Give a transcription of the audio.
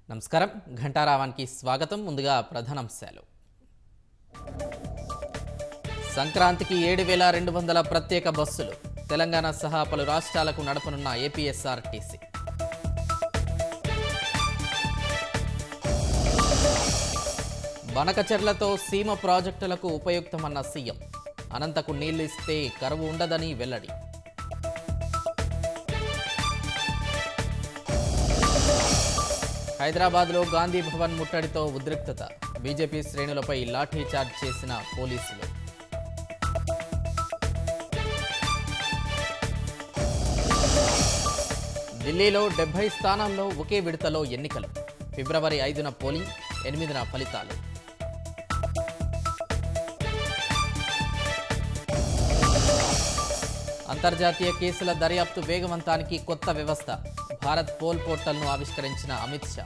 నమస్కారం ఘంటారావానికి స్వాగతం. ముందుగా ప్రధానాంశాలు. సంక్రాంతికి 7,200 ప్రత్యేక బస్సులు తెలంగాణ సహా పలు రాష్ట్రాలకు నడపనున్న ఏపీఎస్ఆర్టీసీ. బనకచెర్లతో సీమ ప్రాజెక్టులకు ఉపయుక్తమన్న సీఎం. అనంతకు నీళ్లు ఇస్తే కరువు ఉండదని వెల్లడి. హైదరాబాద్లో గాంధీ భవన్ ముట్టడితో ఉద్రిక్తత. బీజేపీ శ్రేణులపై లాఠీచార్జ్ చేసిన పోలీసులు. ఢిల్లీలో 70 స్థానాల్లో ఒకే విడతలో ఎన్నికలు. ఫిబ్రవరి 5న పోలింగ్, 8న ఫలితాలు. అంతర్జాతీయ కేసుల దర్యాప్తు వేగవంతానికి కొత్త వ్యవస్థ. భారత్ పోల్ పోర్టల్ను ఆవిష్కరించిన అమిత్ షా.